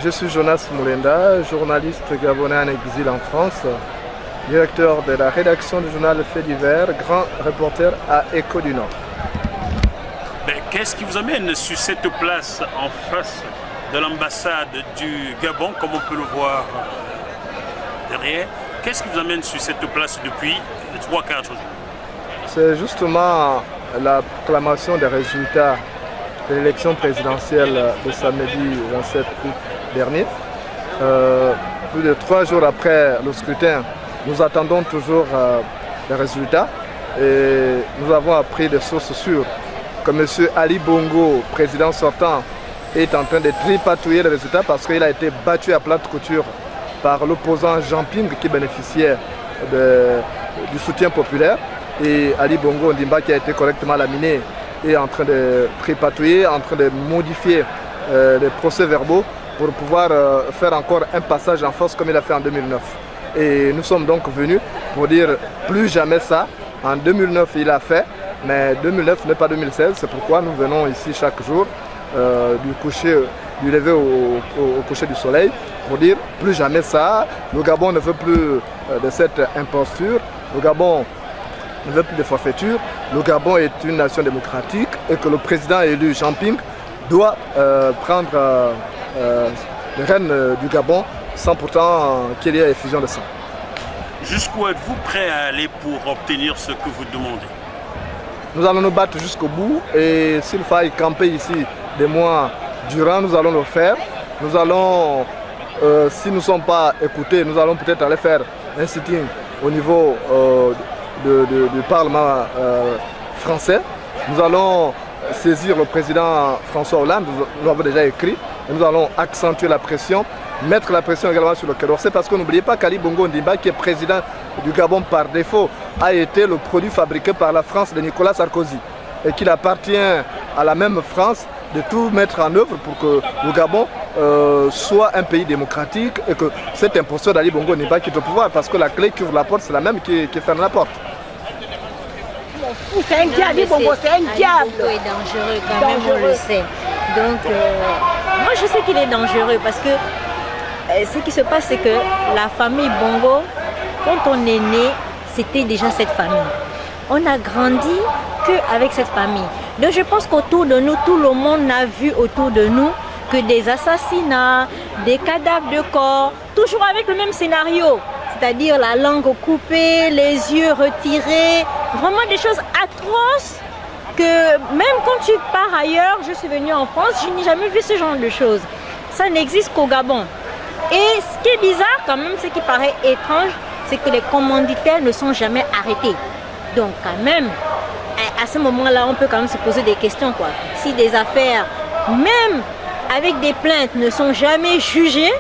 Je suis Jonas Moulenda, journaliste gabonais en exil en France, directeur de la rédaction du journal Faits divers, grand reporter à Écho du Nord. Qu'est-ce qui vous amène sur cette place en face de l'ambassade du Gabon, comme on peut le voir derrière? Qu'est-ce qui vous amène sur cette place depuis 3-4 jours? C'est justement la proclamation des résultats de l'élection présidentielle de samedi 27 août dernier. Plus de 3 jours après le scrutin, nous attendons toujours les résultats et nous avons appris des sources sûres que M. Ali Bongo, président sortant, est en train de tripatouiller les résultats parce qu'il a été battu à plate couture par l'opposant Jean Ping qui bénéficiait du soutien populaire. Et Ali Bongo Ondimba, qui a été correctement laminé, est en train de tripatouiller, en train de modifier les procès-verbaux pour pouvoir faire encore un passage en force comme il a fait en 2009. Et nous sommes donc venus pour dire plus jamais ça. En 2009 il a fait, mais 2009 n'est pas 2016, c'est pourquoi nous venons ici chaque jour du lever au coucher du soleil pour dire plus jamais ça. Le Gabon ne veut plus de cette imposture, le Gabon ne veut plus de forfaiture, le Gabon est une nation démocratique et que le président élu Jean Ping doit prendre les rênes du Gabon sans pourtant qu'il y ait effusion de sang. Jusqu'où êtes-vous prêt à aller pour obtenir ce que vous demandez? Nous allons nous battre jusqu'au bout et s'il faille camper ici des mois durant, nous allons le faire. Nous allons, si nous ne sommes pas écoutés, nous allons peut-être aller faire un sitting au niveau du Parlement français. Nous allons saisir le président François Hollande, nous l'avons déjà écrit, et nous allons accentuer la pression, mettre la pression également sur le Quai d'Orsay, parce que n'oubliez pas qu'Ali Bongo Ondimba, qui est président du Gabon par défaut, a été le produit fabriqué par la France de Nicolas Sarkozy et qu'il appartient à la même France de tout mettre en œuvre pour que le Gabon soit un pays démocratique et que cet imposteur d'Ali Bongo Ondimba quitte le pouvoir, parce que la clé qui ouvre la porte, c'est la même qui ferme la porte. C'est un diable, Bongo, c'est un diable. Bongo est dangereux quand même, on le sait. Donc, moi je sais qu'il est dangereux parce que ce qui se passe, c'est que la famille Bongo, quand on est né, c'était déjà cette famille. On a grandi qu'avec cette famille. Donc je pense qu'autour de nous, tout le monde a vu autour de nous que des assassinats, des cadavres de corps, toujours avec le même scénario. C'est-à-dire la langue coupée, les yeux retirés, vraiment des choses atroces que même quand tu pars ailleurs, je suis venue en France, je n'ai jamais vu ce genre de choses. Ça n'existe qu'au Gabon. Et ce qui est bizarre quand même, ce qui paraît étrange, c'est que les commanditaires ne sont jamais arrêtés. Donc quand même, à ce moment-là, on peut quand même se poser des questions, quoi. Si des affaires, même avec des plaintes, ne sont jamais jugées,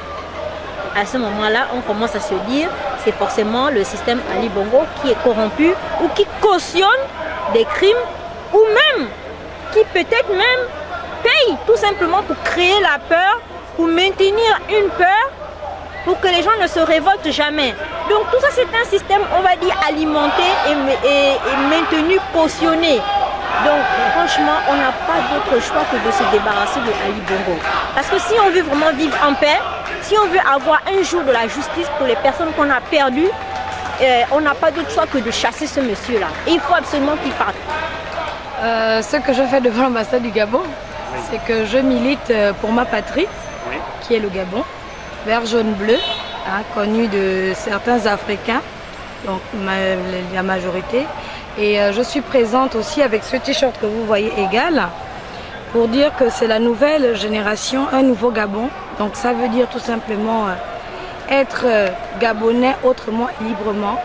à ce moment-là, on commence à se dire c'est forcément le système Ali Bongo qui est corrompu ou qui cautionne des crimes ou même qui peut-être même paye tout simplement pour créer la peur, pour maintenir une peur, pour que les gens ne se révoltent jamais. Donc tout ça c'est un système, on va dire, alimenté et maintenu, cautionné. Donc franchement, on n'a pas d'autre choix que de se débarrasser de Ali Bongo. Parce que si on veut vraiment vivre en paix, si on veut avoir un jour de la justice pour les personnes qu'on a perdues, on n'a pas d'autre choix que de chasser ce monsieur-là. Et il faut absolument qu'il parte. Ce que je fais devant l'ambassade du Gabon, c'est que je milite pour ma patrie, qui est le Gabon, vert, jaune, bleu, connu de certains Africains, donc la majorité. Et je suis présente aussi avec ce t-shirt que vous voyez égal, pour dire que c'est la nouvelle génération, un nouveau Gabon. Donc ça veut dire tout simplement être Gabonais autrement et librement.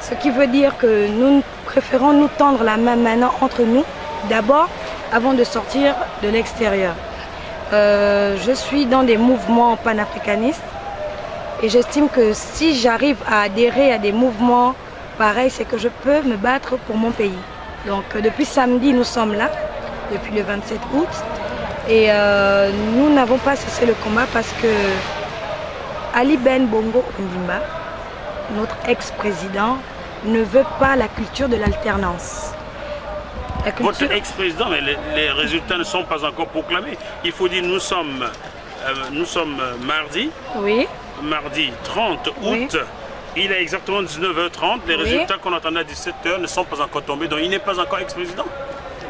Ce qui veut dire que nous préférons nous tendre la main maintenant entre nous, d'abord, avant de sortir de l'extérieur. Je suis dans des mouvements panafricanistes et j'estime que si j'arrive à adhérer à des mouvements pareils, c'est que je peux me battre pour mon pays. Donc depuis samedi, nous sommes là, depuis le 27 août, et nous n'avons pas cessé le combat parce que Ali Bongo Ondimba, notre ex-président, ne veut pas la culture de l'alternance. Votre ex-président, mais les résultats ne sont pas encore proclamés. Il faut dire nous sommes nous sommes mardi. Oui. Mardi 30 août. Oui. Il est exactement 19h30. Les résultats qu'on attendait à 17h ne sont pas encore tombés. Donc il n'est pas encore ex-président.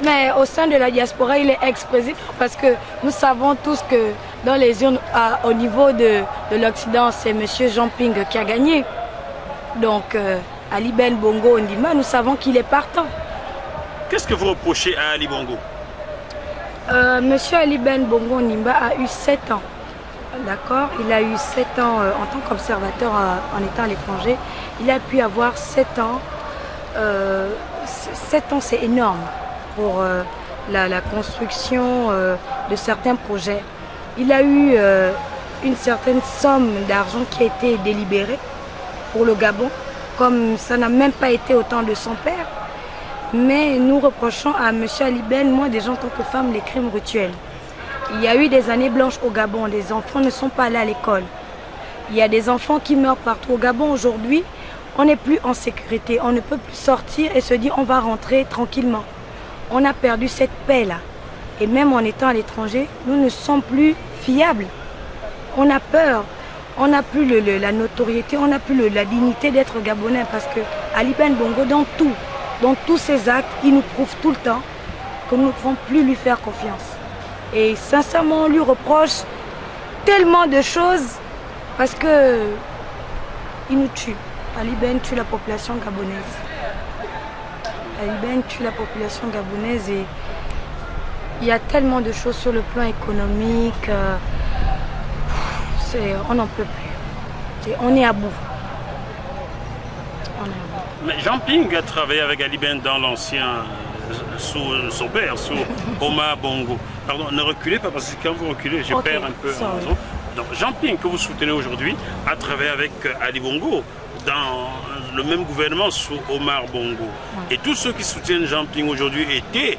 Mais au sein de la diaspora, il est ex-président parce que nous savons tous que dans les urnes, au niveau de l'Occident, c'est M. Jean Ping qui a gagné. Donc, Ali Ben Bongo Ondimba, nous savons qu'il est partant. Qu'est-ce que vous reprochez à Ali Bongo? Monsieur Ali Ben Bongo Ondimba a eu 7 ans. D'accord? Il a eu 7 ans en tant qu'observateur en étant à l'étranger. Il a pu avoir 7 ans. 7 ans, c'est énorme pour la construction de certains projets. Il a eu une certaine somme d'argent qui a été délibérée pour le Gabon, comme ça n'a même pas été au temps de son père. Mais nous reprochons à M. Ali Ben, moi déjà en tant que femme, les crimes rituels. Il y a eu des années blanches au Gabon, les enfants ne sont pas allés à l'école. Il y a des enfants qui meurent partout au Gabon aujourd'hui. On n'est plus en sécurité, on ne peut plus sortir et se dire on va rentrer tranquillement. On a perdu cette paix-là. Et même en étant à l'étranger, nous ne sommes plus fiables. On a peur, on n'a plus la notoriété, on n'a plus la dignité d'être Gabonais parce que Ali Ben Bongo, dans tous ses actes, il nous prouve tout le temps que nous ne pouvons plus lui faire confiance. Et sincèrement, on lui reproche tellement de choses parce que il nous tue. Ali Ben tue la population gabonaise. Ali Ben tue la population gabonaise et il y a tellement de choses sur le plan économique. On n'en peut plus. On est à bout. Mais Jean Ping a travaillé avec Ali Ben dans l'ancien, sous son père, sous Omar Bongo. Pardon, ne reculez pas parce que quand vous reculez, je perds un peu en raison. Donc Jean Ping, que vous soutenez aujourd'hui, a travaillé avec Ali Bongo dans le même gouvernement sous Omar Bongo. Et tous ceux qui soutiennent Jean Ping aujourd'hui étaient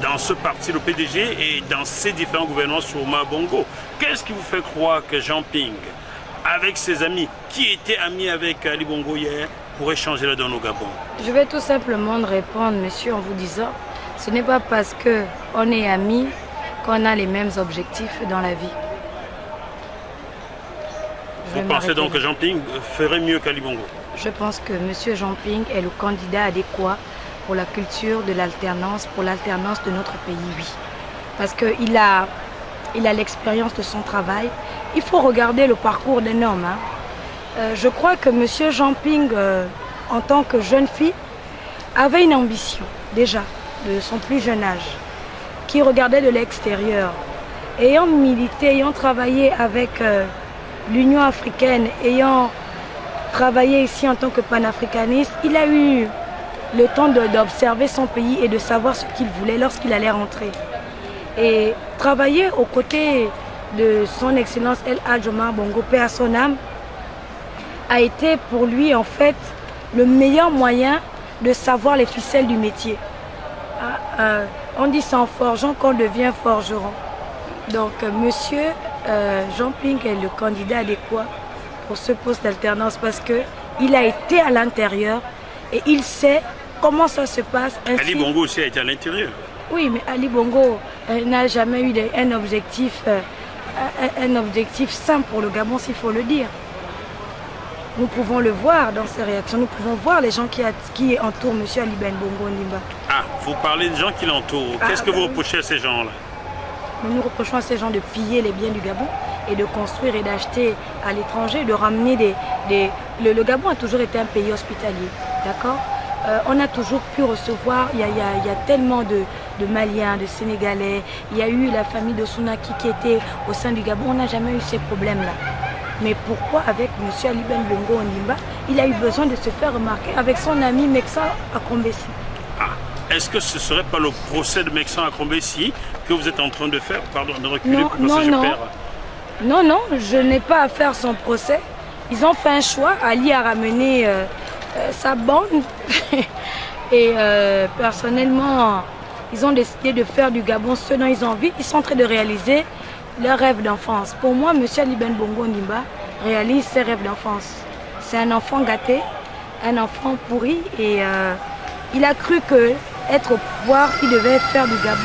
dans ce parti, le PDG, et dans ces différents gouvernements sous Omar Bongo. Qu'est-ce qui vous fait croire que Jean Ping, avec ses amis, qui étaient amis avec Ali Bongo hier, pourrait changer la donne au Gabon? Je vais tout simplement répondre, monsieur, en vous disant, ce n'est pas parce qu'on est amis qu'on a les mêmes objectifs dans la vie. Vous pensez donc que Jean Ping ferait mieux qu'Ali Bongo? Je pense que monsieur Jean Ping est le candidat adéquat pour la culture de l'alternance, pour l'alternance de notre pays, oui. Parce qu'il a l'expérience de son travail. Il faut regarder le parcours d'un homme. Je crois que monsieur Jean Ping, en tant que jeune fille, avait une ambition, déjà, de son plus jeune âge, qui regardait de l'extérieur. Ayant milité, ayant travaillé avec l'Union africaine, ayant travaillé ici en tant que panafricaniste, il a eu le temps d'observer son pays et de savoir ce qu'il voulait lorsqu'il allait rentrer. Et travailler aux côtés de son excellence El Hadj Omar Bongo, paix à son âme, a été pour lui en fait le meilleur moyen de savoir les ficelles du métier. On dit sans forgeant qu'on devient forgeron. Donc monsieur Jean Ping est le candidat adéquat pour ce poste d'alternance parce qu'il a été à l'intérieur et il sait comment ça se passe. Ainsi, Ali Bongo aussi a été à l'intérieur. Oui, mais Ali Bongo n'a jamais eu un objectif simple pour le Gabon, s'il faut le dire. Nous pouvons le voir dans ses réactions, nous pouvons voir les gens qui entourent M. Ali Ben Bongo Ondimba. Ah, vous parlez de gens qui l'entourent. Qu'est-ce que vous reprochez à ces gens-là? Nous reprochons à ces gens de piller les biens du Gabon et de construire et d'acheter à l'étranger, de ramener Le Gabon a toujours été un pays hospitalier, d'accord? On a toujours pu recevoir, il y a tellement de Maliens, de Sénégalais, il y a eu la famille de Sounaki qui était au sein du Gabon, on n'a jamais eu ces problèmes-là. Mais pourquoi avec M. Ali Ben Bongo Ondimba, il a eu besoin de se faire remarquer avec son ami Meksa Akombesi? Est-ce que ce ne serait pas le procès de Meksa Akombesi que vous êtes en train de faire? Pardon, de reculer parce que je perds. Non, je n'ai pas à faire son procès. Ils ont fait un choix, Ali a ramené sa bande et personnellement, ils ont décidé de faire du Gabon ce dont ils ont envie. Ils sont en train de réaliser leurs rêves d'enfance. Pour moi, M. Ali Ben Bongo Ondimba réalise ses rêves d'enfance. C'est un enfant gâté, un enfant pourri et il a cru qu'être au pouvoir, il devait faire du Gabon.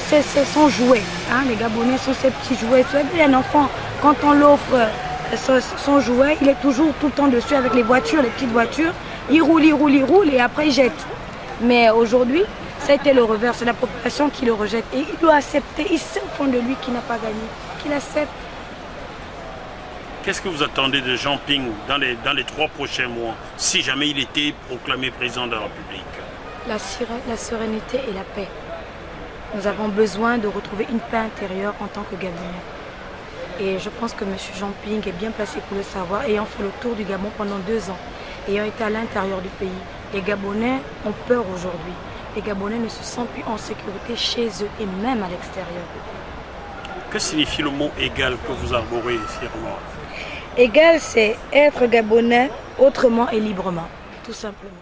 c'est son jouet. Hein. Les Gabonais sont ces petits jouets. Vous savez, un enfant, quand on l'offre son jouet, il est toujours tout le temps dessus avec les voitures, les petites voitures. Il roule et après il jette. Mais aujourd'hui, ça a été le revers. C'est la population qui le rejette. Et il doit accepter. Il sait au fond de lui qu'il n'a pas gagné. Qu'il accepte. Qu'est-ce que vous attendez de Jean Ping dans les 3 prochains mois, si jamais il était proclamé président de la République? La sérénité et la paix. Nous avons besoin de retrouver une paix intérieure en tant que Gabonais. Et je pense que M. Jean Ping est bien placé pour le savoir, ayant fait le tour du Gabon pendant 2 ans, ayant été à l'intérieur du pays. Les Gabonais ont peur aujourd'hui. Les Gabonais ne se sentent plus en sécurité chez eux et même à l'extérieur. Que signifie le mot égal que vous arborez fièrement? Égal, c'est être Gabonais autrement et librement, tout simplement.